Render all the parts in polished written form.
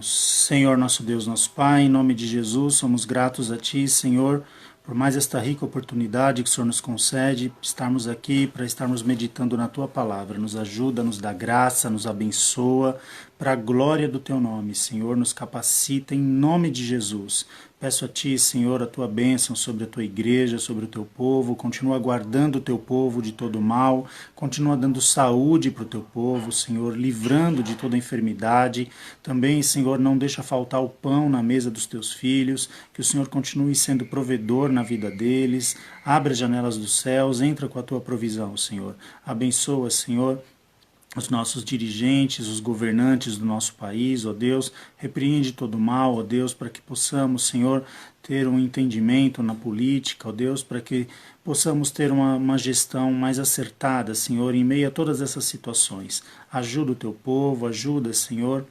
Senhor nosso Deus, nosso Pai, em nome de Jesus, somos gratos a Ti, Senhor, por mais esta rica oportunidade que o Senhor nos concede, estarmos aqui para estarmos meditando na Tua Palavra. Nos ajuda, nos dá graça, nos abençoa, para a glória do Teu nome, Senhor, nos capacita em nome de Jesus. Peço a Ti, Senhor, a Tua bênção sobre a Tua igreja, sobre o Teu povo, continua guardando o Teu povo de todo mal, continua dando saúde para o Teu povo, Senhor, livrando de toda enfermidade. Também, Senhor, não deixa faltar o pão na mesa dos Teus filhos, que o Senhor continue sendo provedor na vida deles, abre as janelas dos céus, entra com a Tua provisão, Senhor. Abençoa, Senhor, os nossos dirigentes, os governantes do nosso país, ó Deus, repreende todo o mal, ó Deus, para que possamos, Senhor, ter um entendimento na política, ó Deus, para que possamos ter uma gestão mais acertada, Senhor, em meio a todas essas situações. Ajuda o Teu povo, ajuda, Senhor,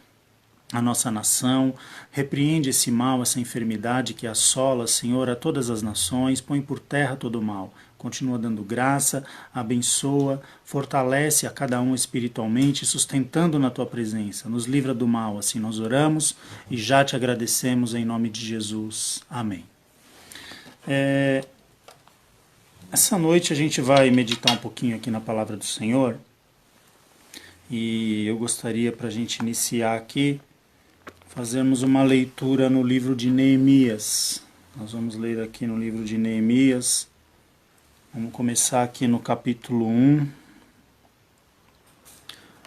a nossa nação, repreende esse mal, essa enfermidade que assola, Senhor, a todas as nações, põe por terra todo o mal. Continua dando graça, abençoa, fortalece a cada um espiritualmente, sustentando na Tua presença. Nos livra do mal, assim nós oramos e já Te agradecemos em nome de Jesus. Amém. Essa noite a gente vai meditar um pouquinho aqui na Palavra do Senhor e eu gostaria, para a gente iniciar aqui, fazermos uma leitura no livro de Neemias. Nós vamos ler aqui no livro de Neemias. Vamos começar aqui no capítulo 1,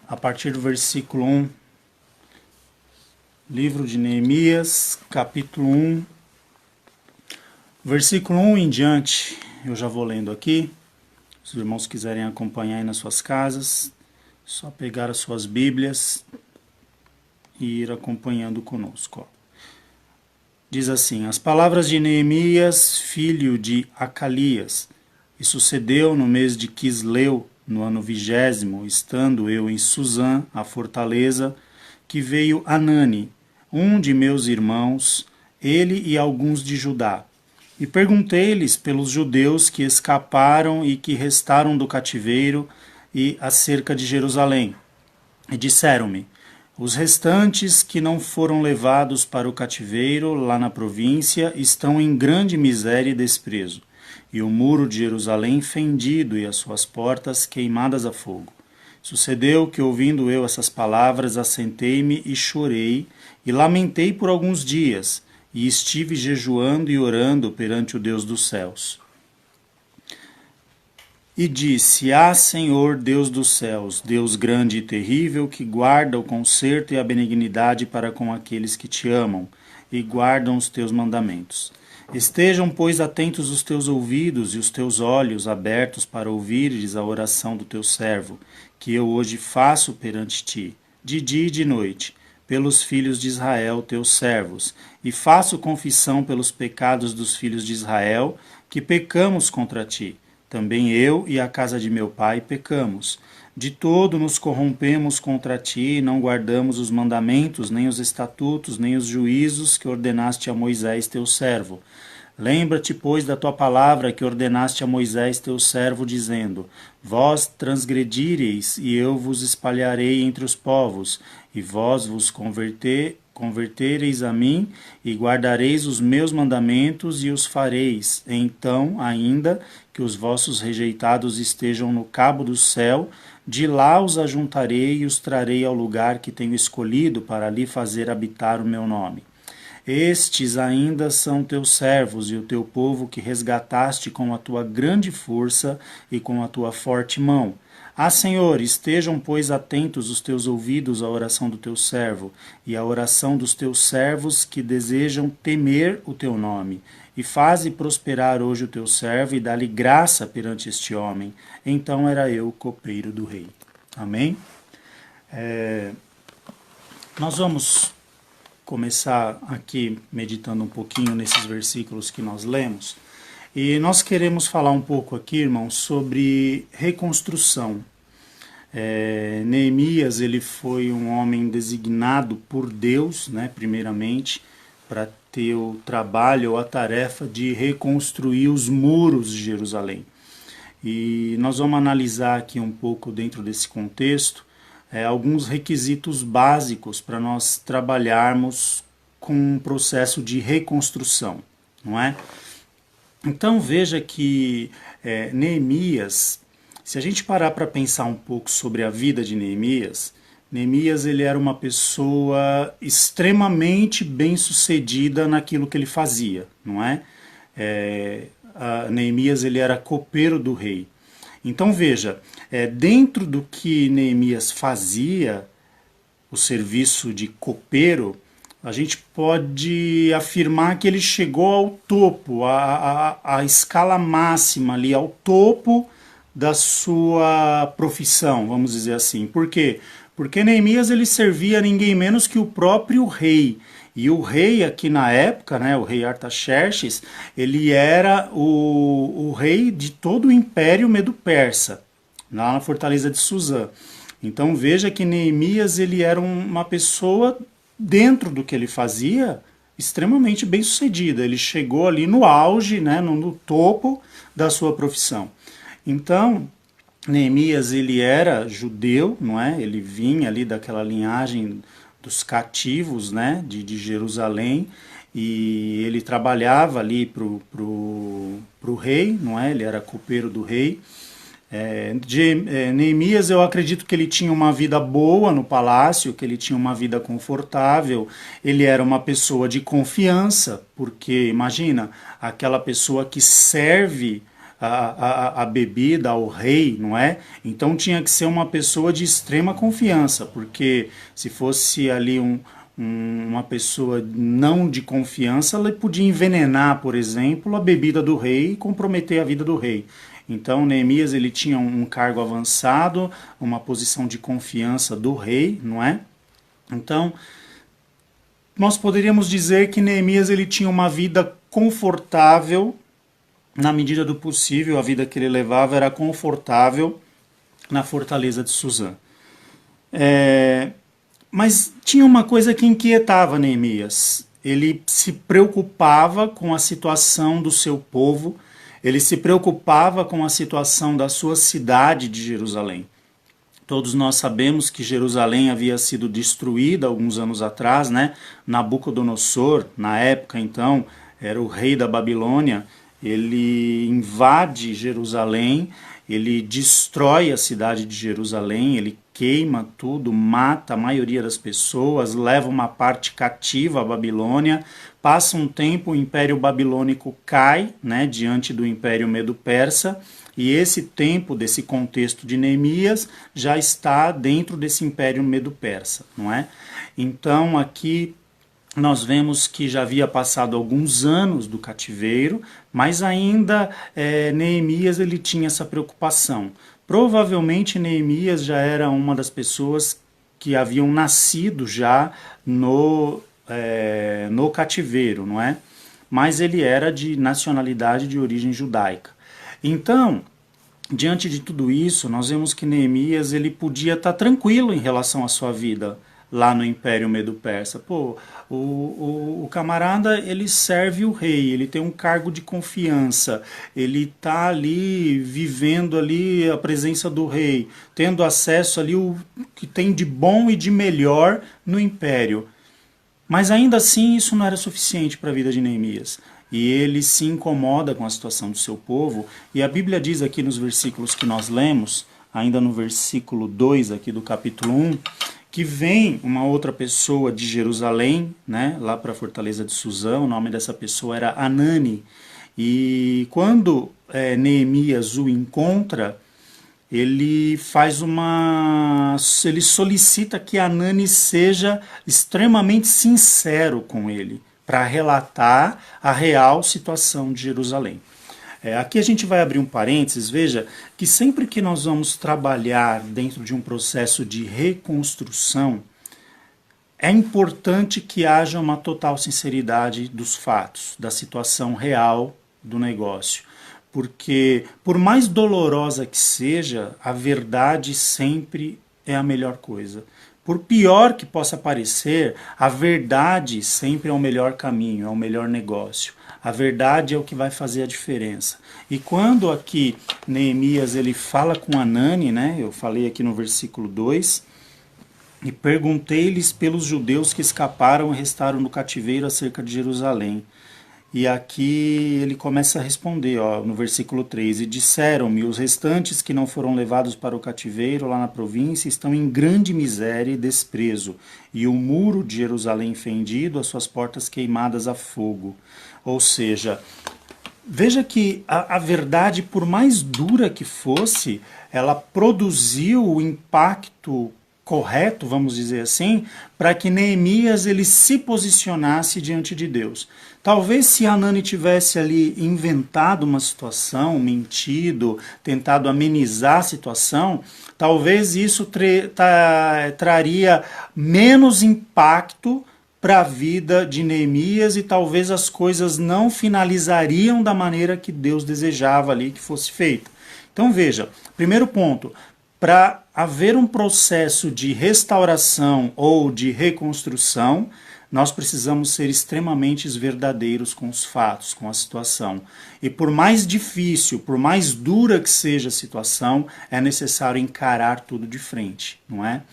a partir do versículo 1. Livro de Neemias, capítulo 1, versículo 1 em diante. Eu já vou lendo aqui. Se os irmãos quiserem acompanhar aí nas suas casas, só pegar as suas Bíblias e ir acompanhando conosco. Diz assim: as palavras de Neemias, filho de Acalias. E sucedeu no mês de Quisleu, no ano 20º, estando eu em Susã, a fortaleza, que veio Anani, um de meus irmãos, ele e alguns de Judá. E perguntei-lhes pelos judeus que escaparam e que restaram do cativeiro e acerca de Jerusalém. E disseram-me: os restantes que não foram levados para o cativeiro lá na província estão em grande miséria e desprezo, e o muro de Jerusalém fendido e as suas portas queimadas a fogo. Sucedeu que, ouvindo eu essas palavras, assentei-me e chorei, e lamentei por alguns dias, e estive jejuando e orando perante o Deus dos céus. E disse: ah, Senhor, Deus dos céus, Deus grande e terrível, que guarda o conserto e a benignidade para com aqueles que te amam e guardam os teus mandamentos. Estejam, pois, atentos os teus ouvidos e os teus olhos abertos para ouvires a oração do teu servo, que eu hoje faço perante ti, de dia e de noite, pelos filhos de Israel, teus servos, e faço confissão pelos pecados dos filhos de Israel, que pecamos contra ti. Também eu e a casa de meu pai pecamos. De todo nos corrompemos contra ti e não guardamos os mandamentos, nem os estatutos, nem os juízos que ordenaste a Moisés teu servo. Lembra-te, pois, da tua palavra que ordenaste a Moisés teu servo, dizendo: vós transgredireis, e eu vos espalharei entre os povos, e vós vos convertereis a mim, e guardareis os meus mandamentos, e os fareis. Então, ainda que os vossos rejeitados estejam no cabo do céu, de lá os ajuntarei e os trarei ao lugar que tenho escolhido para ali fazer habitar o meu nome. Estes ainda são teus servos e o teu povo que resgataste com a tua grande força e com a tua forte mão. Ah, Senhor, estejam, pois, atentos os teus ouvidos à oração do teu servo e à oração dos teus servos que desejam temer o teu nome. E faze prosperar hoje o teu servo e dá-lhe graça perante este homem. Então era eu copeiro do rei. Amém? Nós vamos começar aqui meditando um pouquinho nesses versículos que nós lemos. E nós queremos falar um pouco aqui, irmãos, sobre reconstrução. Neemias, ele foi um homem designado por Deus, né, primeiramente, para ter o trabalho ou a tarefa de reconstruir os muros de Jerusalém. E nós vamos analisar aqui um pouco dentro desse contexto alguns requisitos básicos para nós trabalharmos com um processo de reconstrução, não é? Então veja que Neemias, se a gente parar para pensar um pouco sobre a vida de Neemias, Neemias ele era uma pessoa extremamente bem-sucedida naquilo que ele fazia, não é? Neemias ele era copeiro do rei. Então veja, dentro do que Neemias fazia, o serviço de copeiro, a gente pode afirmar que ele chegou ao topo, a escala máxima ali, ao topo da sua profissão, vamos dizer assim. Por quê? Porque Neemias ele servia ninguém menos que o próprio rei. E o rei aqui na época, né, o rei Artaxerxes, ele era o rei de todo o Império Medo-Persa, lá na fortaleza de Suzã. Então veja que Neemias ele era uma pessoa, dentro do que ele fazia, extremamente bem sucedida. Ele chegou ali no auge, né, no topo da sua profissão. Então, Neemias ele era judeu, não é? Ele vinha ali daquela linhagem dos cativos, né, de Jerusalém, e ele trabalhava ali pro rei, não é? Ele era copeiro do rei. Neemias, eu acredito que ele tinha uma vida boa no palácio, que ele tinha uma vida confortável, ele era uma pessoa de confiança, porque imagina, aquela pessoa que serve a bebida ao rei, não é? Então tinha que ser uma pessoa de extrema confiança, porque se fosse ali uma pessoa não de confiança, ela podia envenenar, por exemplo, a bebida do rei e comprometer a vida do rei. Então Neemias ele tinha um cargo avançado, uma posição de confiança do rei, não é? Então nós poderíamos dizer que Neemias ele tinha uma vida confortável, na medida do possível, a vida que ele levava era confortável na fortaleza de Suzã. Mas tinha uma coisa que inquietava Neemias. Ele se preocupava com a situação do seu povo, ele se preocupava com a situação da sua cidade de Jerusalém. Todos nós sabemos que Jerusalém havia sido destruída alguns anos atrás, né? Nabucodonosor, na época então, era o rei da Babilônia, ele invade Jerusalém, ele destrói a cidade de Jerusalém, ele queima tudo, mata a maioria das pessoas, leva uma parte cativa à Babilônia. Passa um tempo, o Império Babilônico cai, né, diante do Império Medo-Persa, e esse tempo, desse contexto de Neemias, já está dentro desse Império Medo-Persa, não é? Então aqui nós vemos que já havia passado alguns anos do cativeiro, mas ainda Neemias ele tinha essa preocupação. Provavelmente Neemias já era uma das pessoas que haviam nascido já no cativeiro, não é? Mas ele era de nacionalidade de origem judaica. Então, diante de tudo isso, nós vemos que Neemias ele podia estar tranquilo em relação à sua vida lá no Império Medo-Persa. Pô, o camarada, ele serve o rei, ele tem um cargo de confiança, ele está ali vivendo ali a presença do rei, tendo acesso ali o que tem de bom e de melhor no Império. Mas ainda assim isso não era suficiente para a vida de Neemias. E ele se incomoda com a situação do seu povo, e a Bíblia diz aqui nos versículos que nós lemos, ainda no versículo 2 aqui do capítulo 1, que vem uma outra pessoa de Jerusalém, né, lá para a fortaleza de Suzã. O nome dessa pessoa era Anani. E quando Neemias o encontra, ele solicita que Anani seja extremamente sincero com ele, para relatar a real situação de Jerusalém. Aqui a gente vai abrir um parênteses, veja que sempre que nós vamos trabalhar dentro de um processo de reconstrução, é importante que haja uma total sinceridade dos fatos, da situação real do negócio. Porque, por mais dolorosa que seja, a verdade sempre é a melhor coisa. Por pior que possa parecer, a verdade sempre é o melhor caminho, é o melhor negócio. A verdade é o que vai fazer a diferença. E quando aqui Neemias ele fala com Anani, né, eu falei aqui no versículo 2, E perguntei-lhes pelos judeus que escaparam e restaram no cativeiro acerca de Jerusalém. E aqui ele começa a responder, ó, no versículo 3: E disseram-me, os restantes que não foram levados para o cativeiro lá na província estão em grande miséria e desprezo, e o muro de Jerusalém fendido, as suas portas queimadas a fogo. Ou seja, veja que a verdade, por mais dura que fosse, ela produziu o impacto correto, vamos dizer assim, para que Neemias ele se posicionasse diante de Deus. Talvez se Hanani tivesse ali inventado uma situação, mentido, tentado amenizar a situação, talvez isso traria menos impacto para a vida de Neemias e talvez as coisas não finalizariam da maneira que Deus desejava ali que fosse feita. Então veja, primeiro ponto, para haver um processo de restauração ou de reconstrução, nós precisamos ser extremamente verdadeiros com os fatos, com a situação. E por mais difícil, por mais dura que seja a situação, é necessário encarar tudo de frente, não é?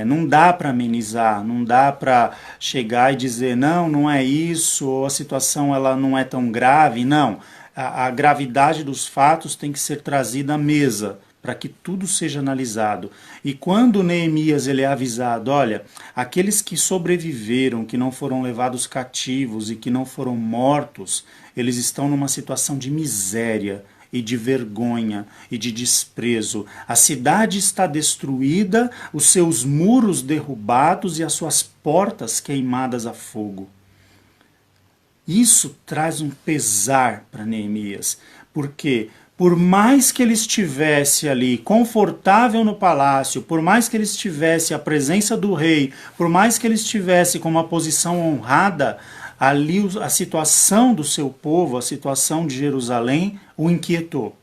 Não dá para amenizar, não dá para chegar e dizer não é isso, ou a situação ela não é tão grave. Não, a gravidade dos fatos tem que ser trazida à mesa para que tudo seja analisado. E quando Neemias ele é avisado, olha, aqueles que sobreviveram, que não foram levados cativos e que não foram mortos, eles estão numa situação de miséria e de vergonha e de desprezo. A cidade está destruída, os seus muros derrubados e as suas portas queimadas a fogo. Isso traz um pesar para Neemias, porque por mais que ele estivesse ali confortável no palácio, por mais que ele estivesse à presença do rei, por mais que ele estivesse com uma posição honrada, ali a situação do seu povo, a situação de Jerusalém, o inquietou.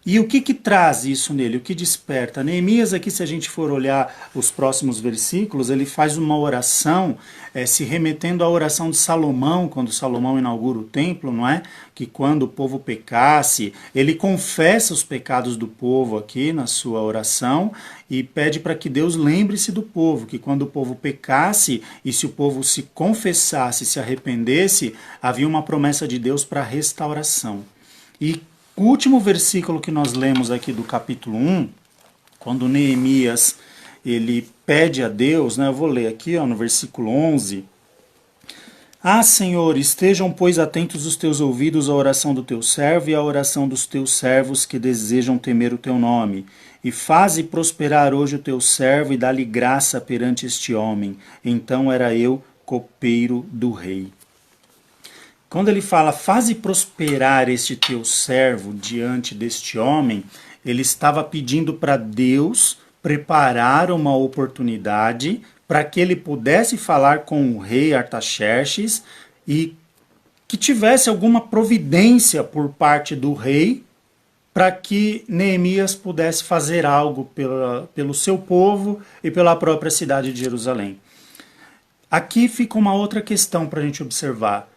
E o que traz isso nele? O que desperta? Neemias aqui, se a gente for olhar os próximos versículos, ele faz uma oração, se remetendo à oração de Salomão, quando Salomão inaugura o templo, não é? Que quando o povo pecasse, ele confessa os pecados do povo aqui na sua oração e pede para que Deus lembre-se do povo, que quando o povo pecasse e se o povo se confessasse, se arrependesse, havia uma promessa de Deus para restauração. E o último versículo que nós lemos aqui do capítulo 1, quando Neemias ele pede a Deus, né, eu vou ler aqui no versículo 11, Ah, Senhor, estejam, pois, atentos os teus ouvidos à oração do teu servo e à oração dos teus servos que desejam temer o teu nome, e faze prosperar hoje o teu servo e dá-lhe graça perante este homem. Então era eu copeiro do rei. Quando ele fala, faze prosperar este teu servo diante deste homem, ele estava pedindo para Deus preparar uma oportunidade para que ele pudesse falar com o rei Artaxerxes e que tivesse alguma providência por parte do rei para que Neemias pudesse fazer algo pelo seu povo e pela própria cidade de Jerusalém. Aqui fica uma outra questão para a gente observar.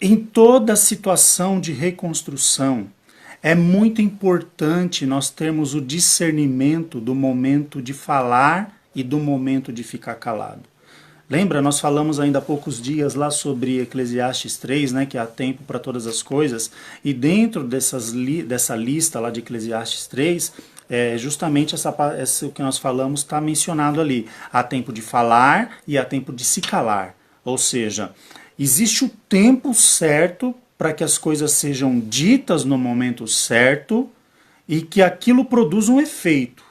Em toda situação de reconstrução, é muito importante nós termos o discernimento do momento de falar e do momento de ficar calado. Lembra, nós falamos ainda há poucos dias lá sobre Eclesiastes 3, né, que há tempo para todas as coisas, e dentro dessa lista lá de Eclesiastes 3, justamente essa que nós falamos está mencionado ali. Há tempo de falar e há tempo de se calar. Ou seja, existe o tempo certo para que as coisas sejam ditas no momento certo e que aquilo produza um efeito.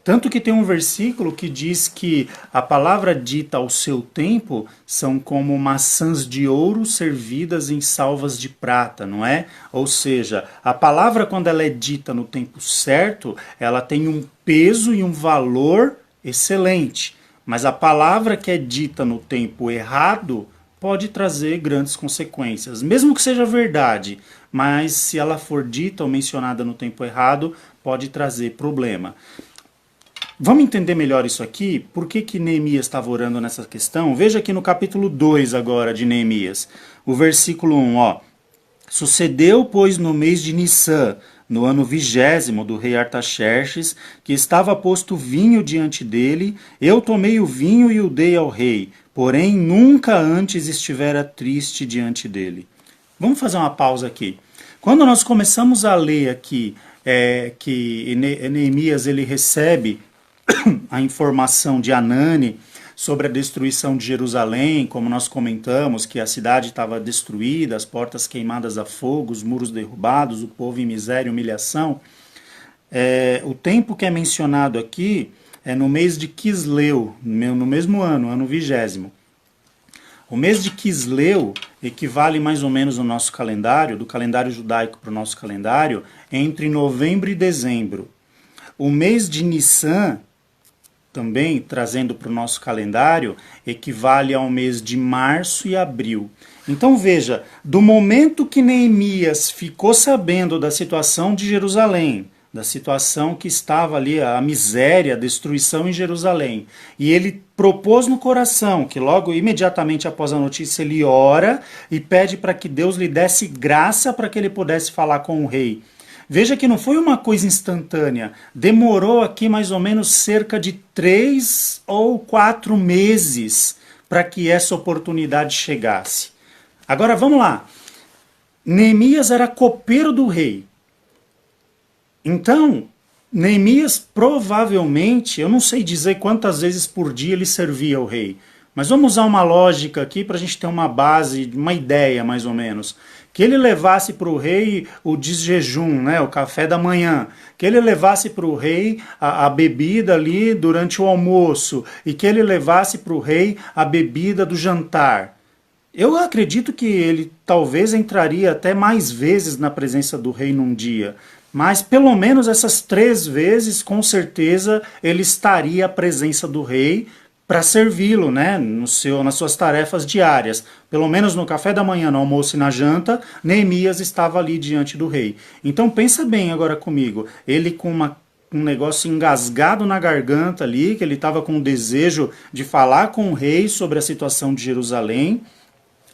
Tanto que tem um versículo que diz que a palavra dita ao seu tempo são como maçãs de ouro servidas em salvas de prata, não é? Ou seja, a palavra quando ela é dita no tempo certo, ela tem um peso e um valor excelente. Mas a palavra que é dita no tempo errado pode trazer grandes consequências, mesmo que seja verdade, mas se ela for dita ou mencionada no tempo errado, pode trazer problema. Vamos entender melhor isso aqui? Por que Neemias estava orando nessa questão? Veja aqui no capítulo 2 agora de Neemias, o versículo 1, ó. Sucedeu, pois, no mês de Nisan, no ano 20º do rei Artaxerxes, que estava posto vinho diante dele, eu tomei o vinho e o dei ao rei, porém nunca antes estivera triste diante dele. Vamos fazer uma pausa aqui. Quando nós começamos a ler aqui que Neemias ele recebe a informação de Anani sobre a destruição de Jerusalém, como nós comentamos, que a cidade estava destruída, as portas queimadas a fogo, os muros derrubados, o povo em miséria e humilhação. O tempo que é mencionado aqui é no mês de Quisleu, no mesmo ano, ano 20º. O mês de Quisleu equivale mais ou menos no nosso calendário, do calendário judaico para o nosso calendário, entre novembro e dezembro. O mês de Nissan, também trazendo para o nosso calendário, equivale ao mês de março e abril. Então veja, do momento que Neemias ficou sabendo da situação de Jerusalém, da situação que estava ali, a miséria, a destruição em Jerusalém, e ele propôs no coração que logo, imediatamente após a notícia, ele ora e pede para que Deus lhe desse graça para que ele pudesse falar com o rei. Veja que não foi uma coisa instantânea, demorou aqui mais ou menos cerca de 3 ou 4 meses para que essa oportunidade chegasse. Agora vamos lá, Neemias era copeiro do rei, então Neemias provavelmente, eu não sei dizer quantas vezes por dia ele servia ao rei, mas vamos usar uma lógica aqui para a gente ter uma base, uma ideia mais ou menos. Que ele levasse para o rei o desjejum, né, o café da manhã, que ele levasse para o rei a bebida ali durante o almoço, e que ele levasse para o rei a bebida do jantar. Eu acredito que ele talvez entraria até mais vezes na presença do rei num dia, mas pelo menos essas 3 vezes, com certeza, ele estaria à presença do rei, para servi-lo, né, nas suas tarefas diárias. Pelo menos no café da manhã, no almoço e na janta, Neemias estava ali diante do rei. Então pensa bem agora comigo, ele com um negócio engasgado na garganta ali, que ele estava com o desejo de falar com o rei sobre a situação de Jerusalém,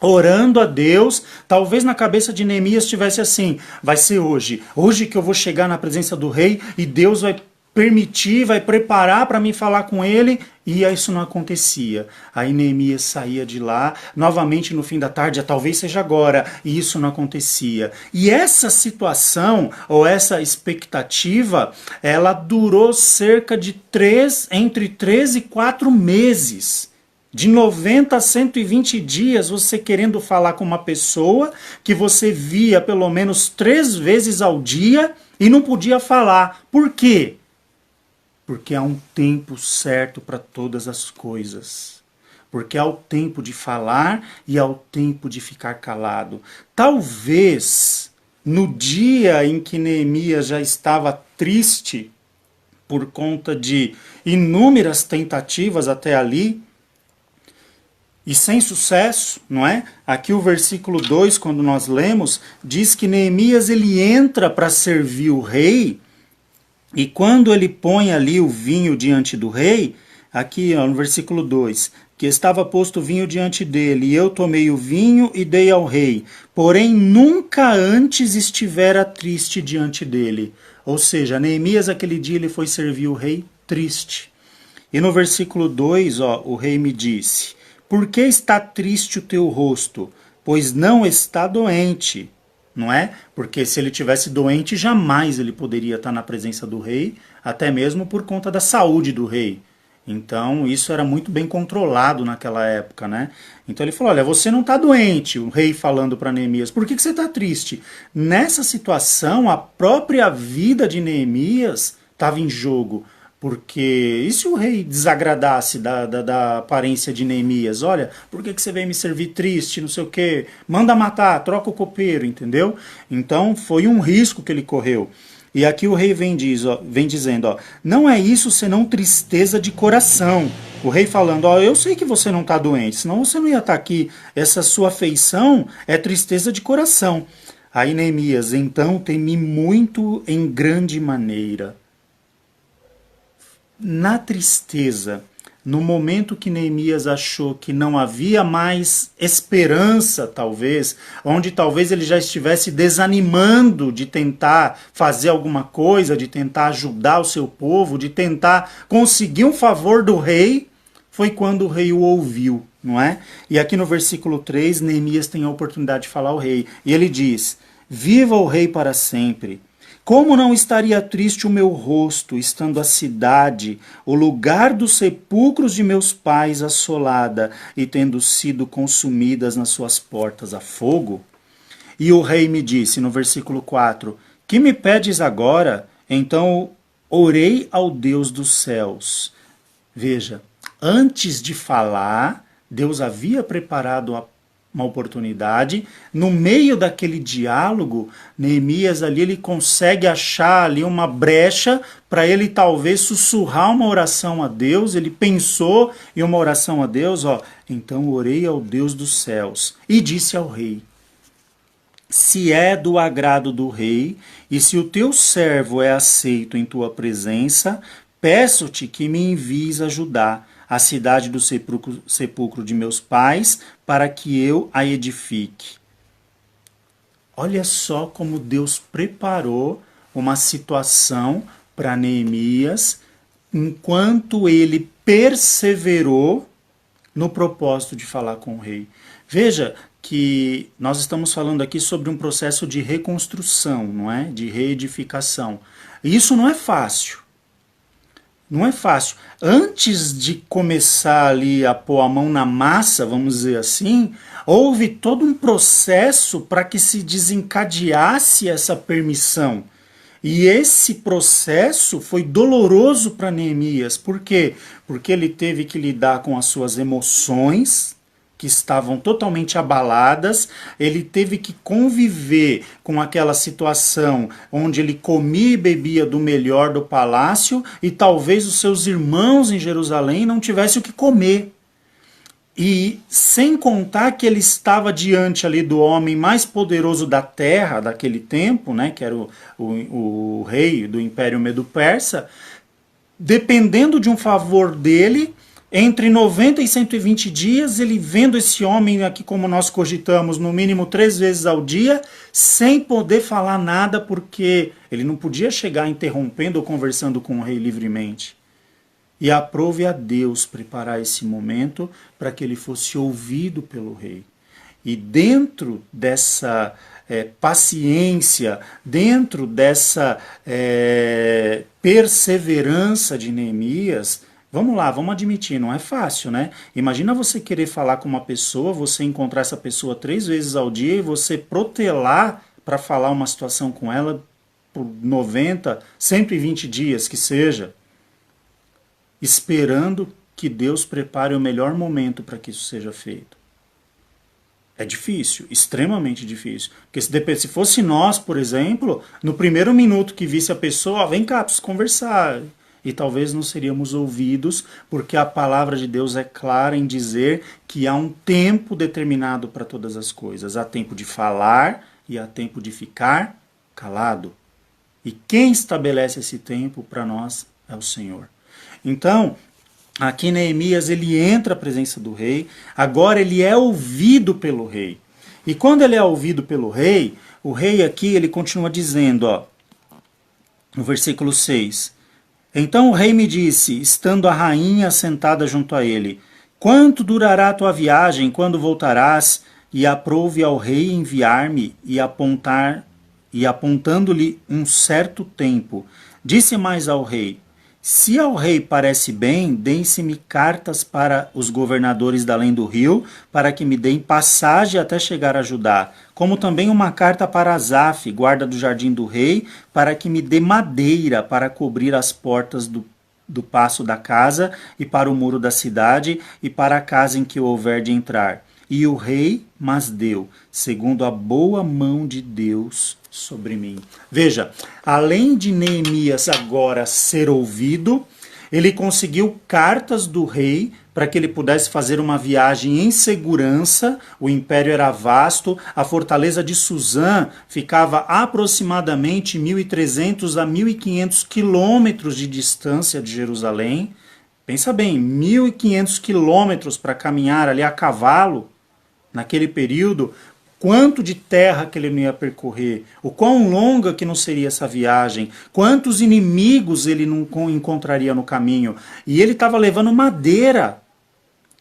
orando a Deus, talvez na cabeça de Neemias estivesse assim, vai ser hoje que eu vou chegar na presença do rei e Deus vai permitir, vai preparar para mim falar com ele, e isso não acontecia. Aí Neemias saía de lá, novamente no fim da tarde, talvez seja agora, e isso não acontecia. E essa situação, ou essa expectativa, ela durou cerca de entre 3 e 4 meses. De 90 a 120 dias, você querendo falar com uma pessoa que você via pelo menos 3 vezes ao dia e não podia falar. Por quê? Porque há um tempo certo para todas as coisas. Porque há o tempo de falar e há o tempo de ficar calado. Talvez, no dia em que Neemias já estava triste, por conta de inúmeras tentativas até ali, e sem sucesso, não é? Aqui o versículo 2, quando nós lemos, diz que Neemias ele entra para servir o rei, e quando ele põe ali o vinho diante do rei, aqui ó, no versículo 2, que estava posto vinho diante dele, e eu tomei o vinho e dei ao rei, porém nunca antes estivera triste diante dele. Ou seja, Neemias aquele dia ele foi servir o rei triste. E no versículo 2, ó, o rei me disse, por que está triste o teu rosto? Pois não está doente. Não é? Porque se ele tivesse doente, jamais ele poderia estar na presença do rei, até mesmo por conta da saúde do rei. Então, isso era muito bem controlado naquela época, né? Então ele falou, olha, você não está doente, o rei falando para Neemias, por que você está triste? Nessa situação, a própria vida de Neemias estava em jogo. Porque e se o rei desagradasse da aparência de Neemias? Olha, por que você veio me servir triste, não sei o quê? Manda matar, troca o copeiro, entendeu? Então foi um risco que ele correu. E aqui o rei vem dizendo, ó, não é isso senão tristeza de coração. O rei falando, ó, eu sei que você não está doente, senão você não ia estar aqui. Essa sua afeição é tristeza de coração. Aí Neemias, então temi muito em grande maneira. Na tristeza, no momento que Neemias achou que não havia mais esperança, talvez, onde talvez ele já estivesse desanimando de tentar fazer alguma coisa, de tentar ajudar o seu povo, de tentar conseguir um favor do rei, foi quando o rei o ouviu, não é? E aqui no versículo 3, Neemias tem a oportunidade de falar ao rei. E ele diz: viva o rei para sempre. Como não estaria triste o meu rosto, estando a cidade, o lugar dos sepulcros de meus pais, assolada, e tendo sido consumidas nas suas portas a fogo? E o rei me disse, no versículo 4, que me pedes agora? Então orei ao Deus dos céus. Veja, antes de falar, Deus havia preparado uma oportunidade. No meio daquele diálogo, Neemias ali ele consegue achar ali uma brecha para ele talvez sussurrar uma oração a Deus. Ele pensou em uma oração a Deus, então orei ao Deus dos céus e disse ao rei: se é do agrado do rei e se o teu servo é aceito em tua presença, peço-te que me envies a Judá, a cidade do sepulcro de meus pais, para que eu a edifique. Olha só como Deus preparou uma situação para Neemias, enquanto ele perseverou no propósito de falar com o rei. Veja que nós estamos falando aqui sobre um processo de reconstrução, não é? De reedificação. E isso não é fácil. Não é fácil. Antes de começar ali a pôr a mão na massa, vamos dizer assim, houve todo um processo para que se desencadeasse essa permissão. E esse processo foi doloroso para Neemias. Por quê? Porque ele teve que lidar com as suas emoções, que estavam totalmente abaladas, ele teve que conviver com aquela situação onde ele comia e bebia do melhor do palácio e talvez os seus irmãos em Jerusalém não tivessem o que comer. E sem contar que ele estava diante ali do homem mais poderoso da terra daquele tempo, né, que era o rei do Império Medo-Persa, dependendo de um favor dele, entre 90 e 120 dias, ele vendo esse homem aqui, como nós cogitamos, no mínimo 3 vezes ao dia, sem poder falar nada, porque ele não podia chegar interrompendo ou conversando com o rei livremente. E aprove a Deus preparar esse momento para que ele fosse ouvido pelo rei. E dentro dessa paciência, dentro dessa perseverança de Neemias, vamos lá, vamos admitir, não é fácil, né? Imagina você querer falar com uma pessoa, você encontrar essa pessoa 3 vezes ao dia e você protelar para falar uma situação com ela por 90, 120 dias que seja, esperando que Deus prepare o melhor momento para que isso seja feito. É difícil, extremamente difícil. Porque se fosse nós, por exemplo, no primeiro minuto que visse a pessoa, vem cá, preciso conversar. E talvez não seríamos ouvidos, porque a palavra de Deus é clara em dizer que há um tempo determinado para todas as coisas. Há tempo de falar e há tempo de ficar calado. E quem estabelece esse tempo para nós é o Senhor. Então, aqui Neemias ele entra à presença do rei, agora ele é ouvido pelo rei. E quando ele é ouvido pelo rei, o rei aqui ele continua dizendo, no versículo 6... Então o rei me disse, estando a rainha sentada junto a ele, quanto durará a tua viagem, quando voltarás? E aprouve ao rei enviar-me e apontando-lhe um certo tempo. Disse mais ao rei, se ao rei parece bem, deem-se-me cartas para os governadores da além do rio, para que me deem passagem até chegar a Judá, como também uma carta para Asaf, guarda do jardim do rei, para que me dê madeira para cobrir as portas do paço da casa e para o muro da cidade e para a casa em que houver de entrar. E o rei mas deu, segundo a boa mão de Deus sobre mim. Veja, além de Neemias agora ser ouvido, ele conseguiu cartas do rei para que ele pudesse fazer uma viagem em segurança. O império era vasto, a fortaleza de Suzã ficava aproximadamente 1.300 a 1.500 quilômetros de distância de Jerusalém. Pensa bem, 1.500 quilômetros para caminhar ali a cavalo, naquele período, quanto de terra que ele não ia percorrer, o quão longa que não seria essa viagem, quantos inimigos ele não encontraria no caminho. E ele estava levando madeira.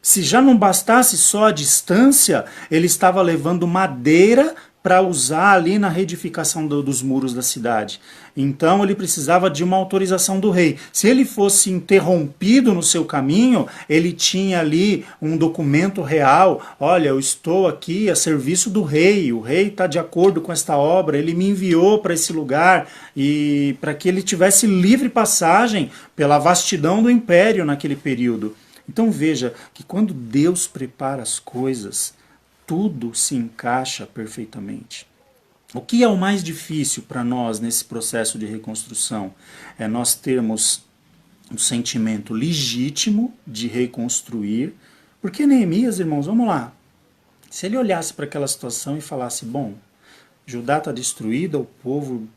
Se já não bastasse só a distância, ele estava levando madeira para usar ali na reedificação dos muros da cidade. Então ele precisava de uma autorização do rei. Se ele fosse interrompido no seu caminho, ele tinha ali um documento real. Olha, eu estou aqui a serviço do rei, o rei está de acordo com esta obra, ele me enviou para esse lugar e para que ele tivesse livre passagem pela vastidão do império naquele período. Então veja que quando Deus prepara as coisas, tudo se encaixa perfeitamente. O que é o mais difícil para nós nesse processo de reconstrução? É nós termos um sentimento legítimo de reconstruir, porque Neemias, irmãos, vamos lá, se ele olhasse para aquela situação e falasse, bom, Judá está destruída, o povo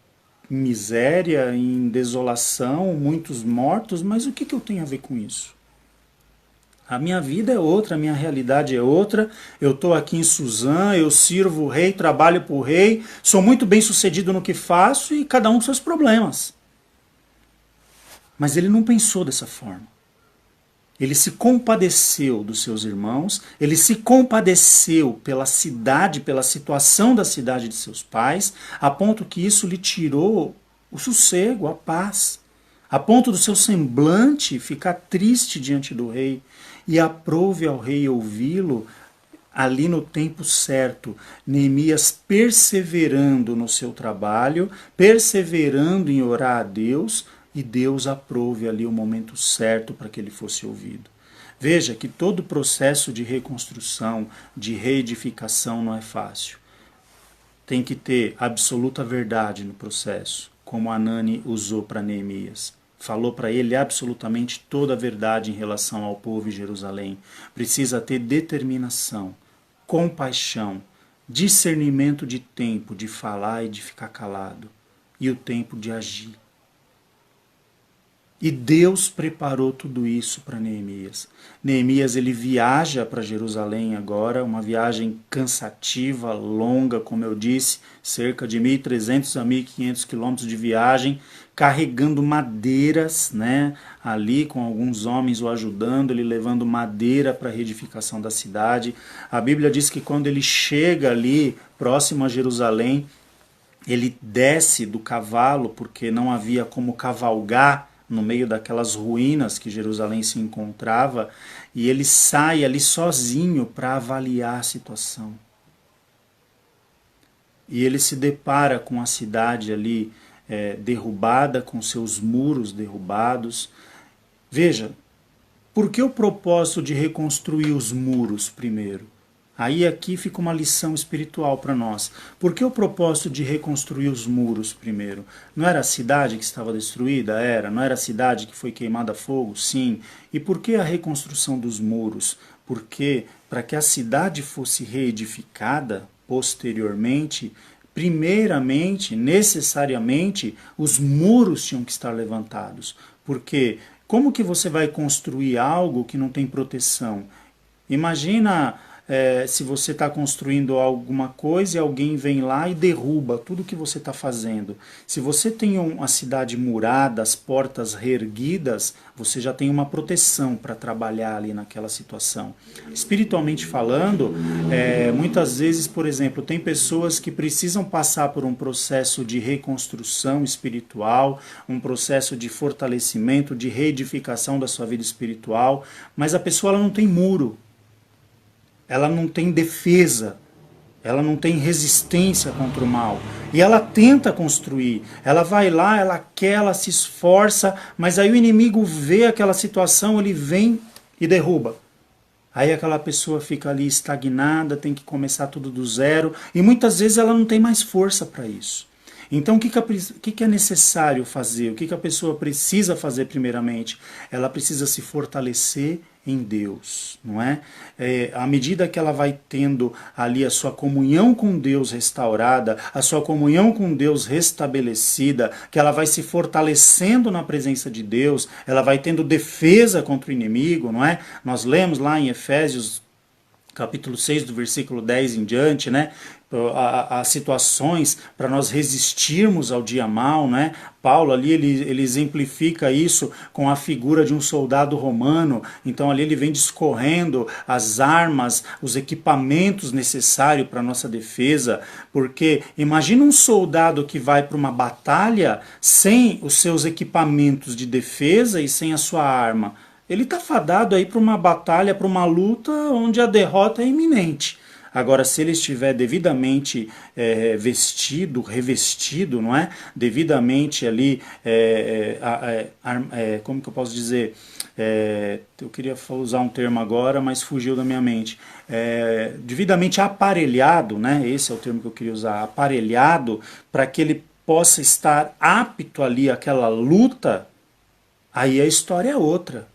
em miséria, em desolação, muitos mortos, mas o que eu tenho a ver com isso? A minha vida é outra, a minha realidade é outra. Eu estou aqui em Suzã, eu sirvo o rei, trabalho para o rei, sou muito bem sucedido no que faço e cada um com seus problemas. Mas ele não pensou dessa forma. Ele se compadeceu dos seus irmãos, ele se compadeceu pela cidade, pela situação da cidade de seus pais, a ponto que isso lhe tirou o sossego, a paz, a ponto do seu semblante ficar triste diante do rei. E aprove ao rei ouvi-lo ali no tempo certo. Neemias perseverando no seu trabalho, perseverando em orar a Deus, e Deus aprove ali o momento certo para que ele fosse ouvido. Veja que todo o processo de reconstrução, de reedificação não é fácil. Tem que ter absoluta verdade no processo, como Anani usou para Neemias. Falou para ele absolutamente toda a verdade em relação ao povo de Jerusalém. Precisa ter determinação, compaixão, discernimento de tempo de falar e de ficar calado, e o tempo de agir. E Deus preparou tudo isso para Neemias. Neemias ele viaja para Jerusalém agora, uma viagem cansativa, longa, como eu disse, cerca de 1.300 a 1.500 quilômetros de viagem, carregando madeiras, né, ali com alguns homens o ajudando, ele levando madeira para a reedificação da cidade. A Bíblia diz que quando ele chega ali, próximo a Jerusalém, ele desce do cavalo, porque não havia como cavalgar no meio daquelas ruínas que Jerusalém se encontrava, e ele sai ali sozinho para avaliar a situação. E ele se depara com a cidade ali derrubada, com seus muros derrubados. Veja, por que o propósito de reconstruir os muros primeiro? Aí aqui fica uma lição espiritual para nós. Por que o propósito de reconstruir os muros primeiro? Não era a cidade que estava destruída? Era. Não era a cidade que foi queimada a fogo? Sim. E por que a reconstrução dos muros? Porque para que a cidade fosse reedificada posteriormente, primeiramente, necessariamente, os muros tinham que estar levantados. Porque como que você vai construir algo que não tem proteção? Imagina se você está construindo alguma coisa e alguém vem lá e derruba tudo que você está fazendo. Se você tem uma cidade murada, as portas reerguidas, você já tem uma proteção para trabalhar ali naquela situação. Espiritualmente falando, muitas vezes, por exemplo, tem pessoas que precisam passar por um processo de reconstrução espiritual, um processo de fortalecimento, de reedificação da sua vida espiritual, mas a pessoa ela não tem muro. Ela não tem defesa, ela não tem resistência contra o mal. E ela tenta construir, ela vai lá, ela quer, ela se esforça, mas aí o inimigo vê aquela situação, ele vem e derruba. Aí aquela pessoa fica ali estagnada, tem que começar tudo do zero, e muitas vezes ela não tem mais força para isso. Então, o que é necessário fazer? O que a pessoa precisa fazer primeiramente? Ela precisa se fortalecer em Deus, não é? À medida que ela vai tendo ali a sua comunhão com Deus restaurada, a sua comunhão com Deus restabelecida, que ela vai se fortalecendo na presença de Deus, ela vai tendo defesa contra o inimigo, não é? Nós lemos lá em Efésios capítulo 6, do versículo 10 em diante, né? As situações para nós resistirmos ao dia mal, né? Paulo ali ele exemplifica isso com a figura de um soldado romano. Então ali ele vem discorrendo as armas, os equipamentos necessários para a nossa defesa, porque imagina um soldado que vai para uma batalha sem os seus equipamentos de defesa e sem a sua arma. Ele está fadado aí para uma batalha, para uma luta onde a derrota é iminente. Agora, se ele estiver devidamente vestido, revestido, não é? Devidamente ali, como que eu posso dizer? Eu queria usar um termo agora, mas fugiu da minha mente. Devidamente aparelhado, né? Esse é o termo que eu queria usar, aparelhado, para que ele possa estar apto ali àquela luta, aí a história é outra.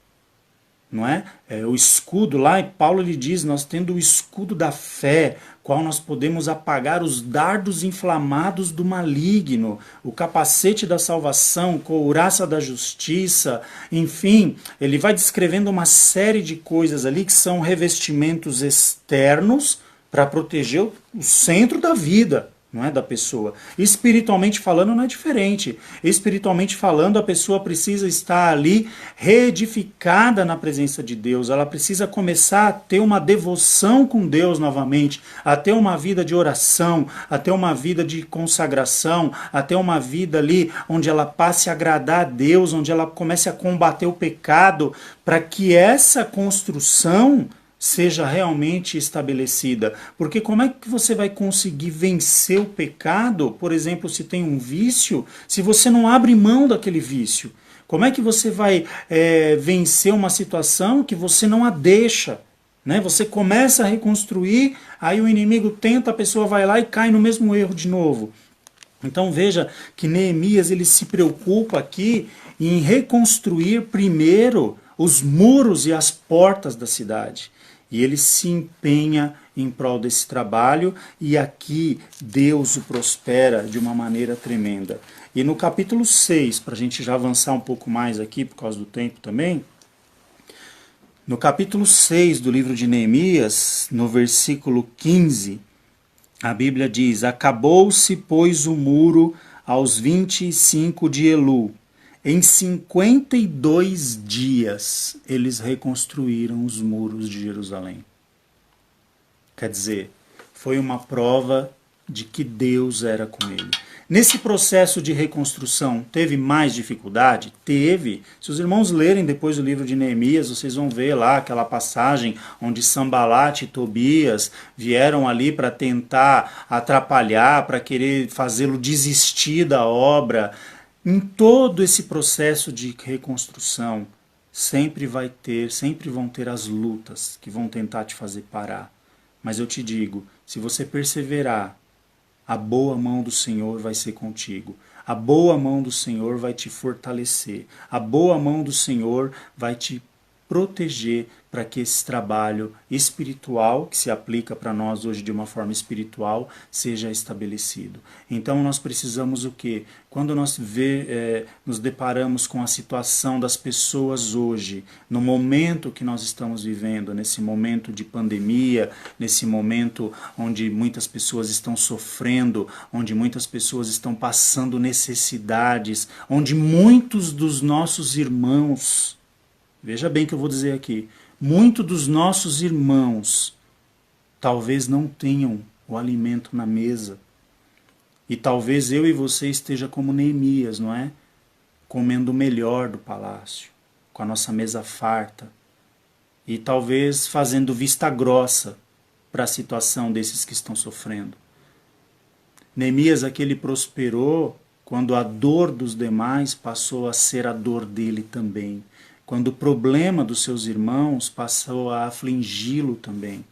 Não é? O escudo lá, e Paulo lhe diz, nós tendo o escudo da fé, qual nós podemos apagar os dardos inflamados do maligno, o capacete da salvação, couraça da justiça, enfim, ele vai descrevendo uma série de coisas ali que são revestimentos externos para proteger o centro da vida, não é, da pessoa. Espiritualmente falando não é diferente. Espiritualmente falando, a pessoa precisa estar ali reedificada na presença de Deus. Ela precisa começar a ter uma devoção com Deus novamente, a ter uma vida de oração, a ter uma vida de consagração, a ter uma vida ali onde ela passe a agradar a Deus, onde ela comece a combater o pecado, para que essa construção seja realmente estabelecida. Porque como é que você vai conseguir vencer o pecado, por exemplo, se tem um vício, se você não abre mão daquele vício? Como é que você vai vencer uma situação que você não a deixa? Né? Você começa a reconstruir, aí o inimigo tenta, a pessoa vai lá e cai no mesmo erro de novo. Então veja que Neemias ele se preocupa aqui em reconstruir primeiro os muros e as portas da cidade. E ele se empenha em prol desse trabalho, e aqui Deus o prospera de uma maneira tremenda. E no capítulo 6, para a gente já avançar um pouco mais aqui, por causa do tempo também, no capítulo 6 do livro de Neemias, no versículo 15, a Bíblia diz: acabou-se, pois, o muro aos 25 de Elu. Em 52 dias, eles reconstruíram os muros de Jerusalém. Quer dizer, foi uma prova de que Deus era com ele. Nesse processo de reconstrução, teve mais dificuldade? Teve. Se os irmãos lerem depois o livro de Neemias, vocês vão ver lá aquela passagem onde Sambalate e Tobias vieram ali para tentar atrapalhar, para querer fazê-lo desistir da obra. Em todo esse processo de reconstrução, sempre vão ter as lutas que vão tentar te fazer parar. Mas eu te digo, se você perseverar, a boa mão do Senhor vai ser contigo. A boa mão do Senhor vai te fortalecer. A boa mão do Senhor vai te proteger para que esse trabalho espiritual, que se aplica para nós hoje de uma forma espiritual, seja estabelecido. Então nós precisamos o quê? Quando nós nos deparamos com a situação das pessoas hoje, no momento que nós estamos vivendo, nesse momento de pandemia, nesse momento onde muitas pessoas estão sofrendo, onde muitas pessoas estão passando necessidades, onde muitos dos nossos irmãos, veja bem o que eu vou dizer aqui, muitos dos nossos irmãos talvez não tenham o alimento na mesa. E talvez eu e você esteja como Neemias, não é? Comendo o melhor do palácio, com a nossa mesa farta. E talvez fazendo vista grossa para a situação desses que estão sofrendo. Neemias, aquele prosperou quando a dor dos demais passou a ser a dor dele também. Quando o problema dos seus irmãos passou a afligi-lo também.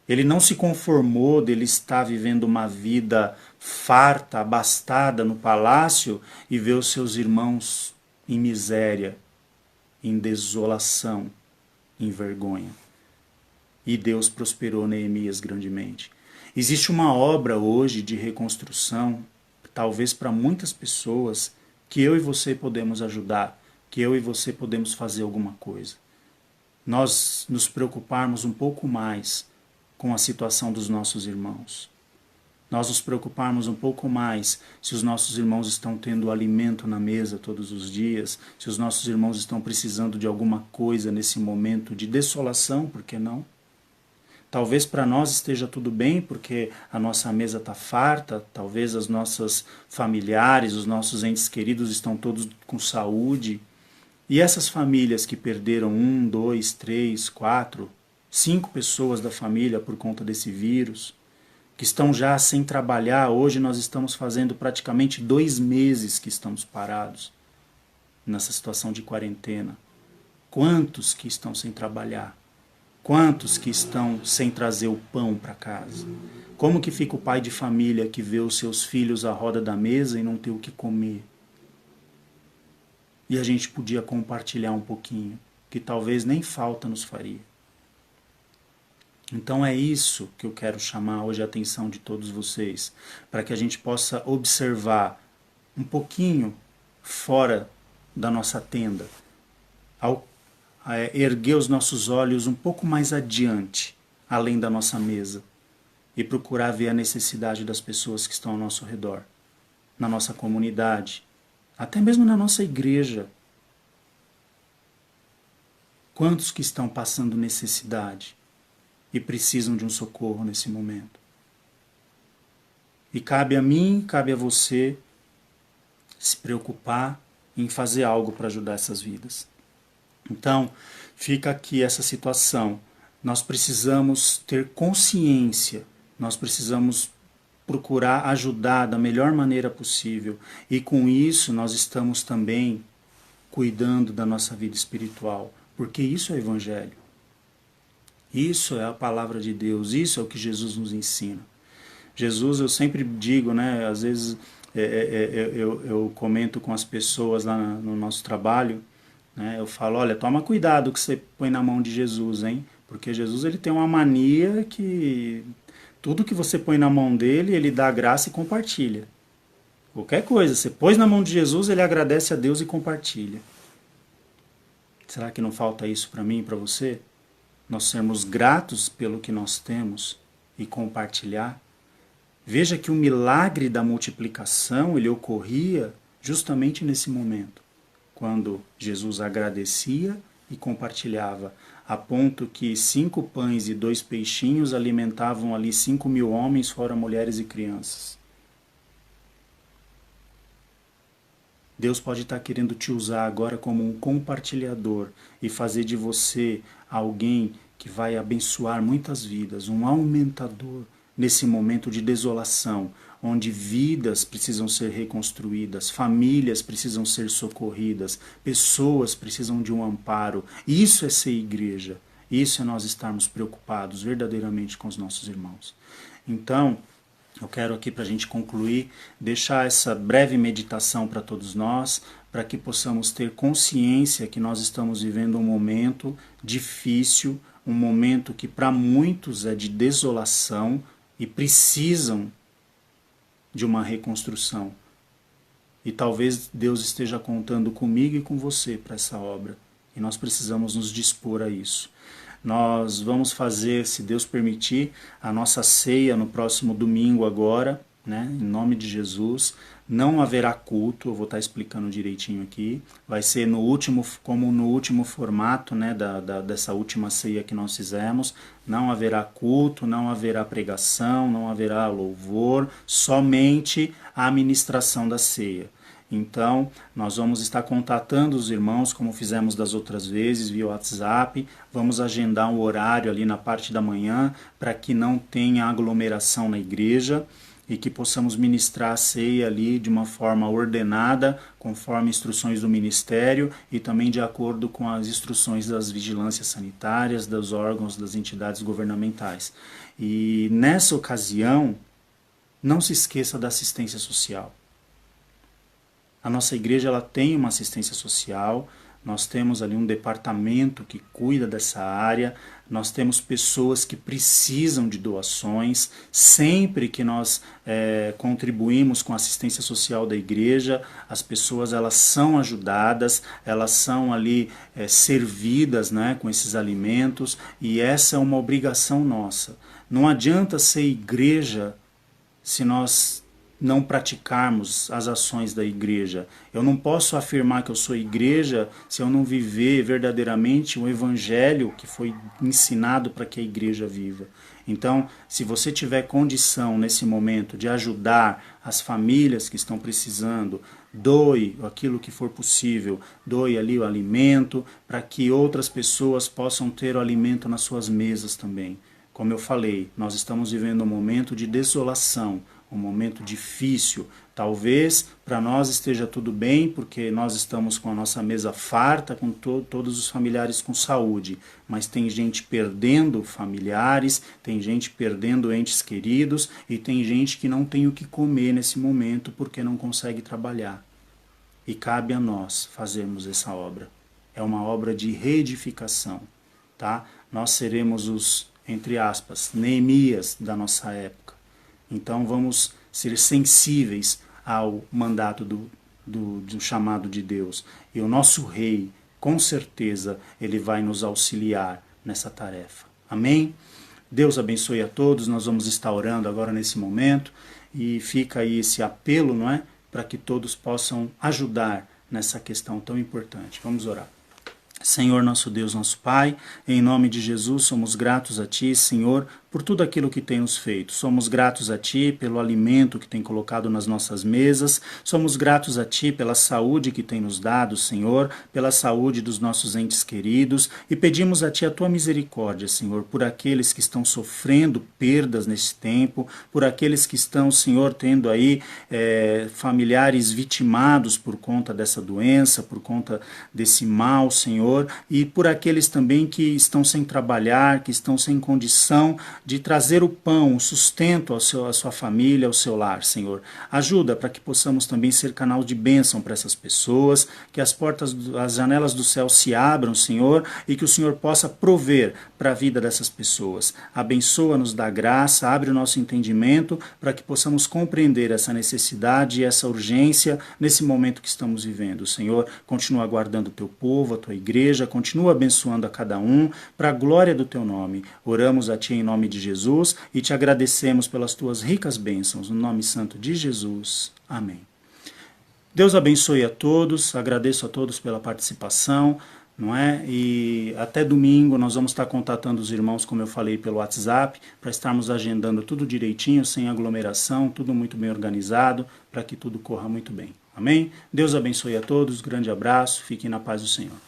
Ele não se conformou dele estar vivendo uma vida farta, abastada no palácio e ver os seus irmãos em miséria, em desolação, em vergonha. E Deus prosperou Neemias grandemente. Existe uma obra hoje de reconstrução, talvez para muitas pessoas, que eu e você podemos ajudar, que eu e você podemos fazer alguma coisa. Nós nos preocuparmos um pouco mais com a situação dos nossos irmãos. Nós nos preocuparmos um pouco mais se os nossos irmãos estão tendo alimento na mesa todos os dias, se os nossos irmãos estão precisando de alguma coisa nesse momento de desolação, por que não? Talvez para nós esteja tudo bem, porque a nossa mesa está farta, talvez as nossas familiares, os nossos entes queridos estão todos com saúde. E essas famílias que perderam 1, 2, 3, 4, 5 pessoas da família por conta desse vírus, que estão já sem trabalhar, hoje nós estamos fazendo praticamente 2 meses que estamos parados nessa situação de quarentena. Quantos que estão sem trabalhar? Quantos que estão sem trazer o pão para casa? Como que fica o pai de família que vê os seus filhos à roda da mesa e não tem o que comer? E a gente podia compartilhar um pouquinho, que talvez nem falta nos faria. Então é isso que eu quero chamar hoje a atenção de todos vocês, para que a gente possa observar um pouquinho fora da nossa tenda, erguer os nossos olhos um pouco mais adiante, além da nossa mesa, e procurar ver a necessidade das pessoas que estão ao nosso redor, na nossa comunidade, até mesmo na nossa igreja. Quantos que estão passando necessidade e precisam de um socorro nesse momento? E cabe a mim, cabe a você se preocupar em fazer algo para ajudar essas vidas. Então, fica aqui essa situação. Nós precisamos ter consciência, nós precisamos procurar ajudar da melhor maneira possível. E com isso nós estamos também cuidando da nossa vida espiritual, porque isso é Evangelho. Isso é a palavra de Deus, isso é o que Jesus nos ensina. Jesus, eu sempre digo, né, às vezes eu comento com as pessoas lá no nosso trabalho, né, eu falo, olha, toma cuidado que você põe na mão de Jesus, hein? Porque Jesus ele tem uma mania que tudo que você põe na mão dele, ele dá graça e compartilha. Qualquer coisa, você pôs na mão de Jesus, ele agradece a Deus e compartilha. Será que não falta isso para mim e para você? Nós sermos gratos pelo que nós temos e compartilhar. Veja que o milagre da multiplicação, ele ocorria justamente nesse momento, quando Jesus agradecia e compartilhava, a ponto que 5 pães e 2 peixinhos alimentavam ali 5.000 homens, fora mulheres e crianças. Deus pode estar querendo te usar agora como um compartilhador e fazer de você alguém que vai abençoar muitas vidas, um aumentador nesse momento de desolação, onde vidas precisam ser reconstruídas, famílias precisam ser socorridas, pessoas precisam de um amparo. Isso é ser igreja, isso é nós estarmos preocupados verdadeiramente com os nossos irmãos. Então, eu quero aqui, para a gente concluir, deixar essa breve meditação para todos nós, para que possamos ter consciência que nós estamos vivendo um momento difícil, um momento que para muitos é de desolação e precisam de uma reconstrução. E talvez Deus esteja contando comigo e com você para essa obra. E nós precisamos nos dispor a isso. Nós vamos fazer, se Deus permitir, a nossa ceia no próximo domingo agora, né? Em nome de Jesus. Não haverá culto, eu vou estar explicando direitinho aqui. Vai ser como no último formato, né, dessa última ceia que nós fizemos. Não haverá culto, não haverá pregação, não haverá louvor, somente a administração da ceia. Então, nós vamos estar contatando os irmãos, como fizemos das outras vezes, via WhatsApp. Vamos agendar um horário ali na parte da manhã, para que não tenha aglomeração na igreja. e que possamos ministrar a ceia ali de uma forma ordenada, conforme instruções do Ministério e também de acordo com as instruções das vigilâncias sanitárias, dos órgãos, das entidades governamentais. E nessa ocasião, não se esqueça da assistência social. A nossa igreja ela tem uma assistência social, nós temos ali um departamento que cuida dessa área, nós temos pessoas que precisam de doações. Sempre que nós contribuímos com a assistência social da igreja, as pessoas elas são ajudadas, elas são ali servidas, né, com esses alimentos, e essa é uma obrigação nossa. Não adianta ser igreja se nós não praticarmos as ações da igreja. Eu não posso afirmar que eu sou igreja se eu não viver verdadeiramente o evangelho que foi ensinado para que a igreja viva. Então, se você tiver condição nesse momento de ajudar as famílias que estão precisando, doe aquilo que for possível, doe ali o alimento, para que outras pessoas possam ter o alimento nas suas mesas também. Como eu falei, nós estamos vivendo um momento de desolação, um momento difícil. Talvez para nós esteja tudo bem, porque nós estamos com a nossa mesa farta, com todos os familiares com saúde, mas tem gente perdendo familiares, tem gente perdendo entes queridos e tem gente que não tem o que comer nesse momento porque não consegue trabalhar. E cabe a nós fazermos essa obra. É uma obra de reedificação, tá? Nós seremos os, entre aspas, Neemias da nossa época. Então vamos ser sensíveis ao mandato do chamado de Deus. E o nosso rei, com certeza, ele vai nos auxiliar nessa tarefa. Amém? Deus abençoe a todos. Nós vamos estar orando agora nesse momento. E fica aí esse apelo, não é? Para que todos possam ajudar nessa questão tão importante. Vamos orar. Senhor, nosso Deus, nosso Pai, em nome de Jesus, somos gratos a Ti, Senhor, por tudo aquilo que tem nos feito. Somos gratos a Ti pelo alimento que tem colocado nas nossas mesas. Somos gratos a Ti pela saúde que tem nos dado, Senhor, pela saúde dos nossos entes queridos. E pedimos a Ti a Tua misericórdia, Senhor, por aqueles que estão sofrendo perdas nesse tempo, por aqueles que estão, Senhor, tendo aí familiares vitimados por conta dessa doença, por conta desse mal, Senhor, e por aqueles também que estão sem trabalhar, que estão sem condição de trazer o pão, o sustento à sua família, ao seu lar, Senhor. Ajuda para que possamos também ser canal de bênção para essas pessoas, que as portas, as janelas do céu se abram, Senhor, e que o Senhor possa prover para a vida dessas pessoas. Abençoa-nos da graça, abre o nosso entendimento para que possamos compreender essa necessidade e essa urgência nesse momento que estamos vivendo. Senhor, continua guardando o teu povo, a tua igreja, continua abençoando a cada um, para a glória do teu nome. Oramos a Ti em nome de Jesus e Te agradecemos pelas Tuas ricas bênçãos, no nome santo de Jesus. Amém. Deus abençoe a todos, agradeço a todos pela participação, não é? E até domingo nós vamos estar contatando os irmãos, como eu falei, pelo WhatsApp, para estarmos agendando tudo direitinho, sem aglomeração, tudo muito bem organizado, para que tudo corra muito bem. Amém? Deus abençoe a todos, grande abraço, fiquem na paz do Senhor.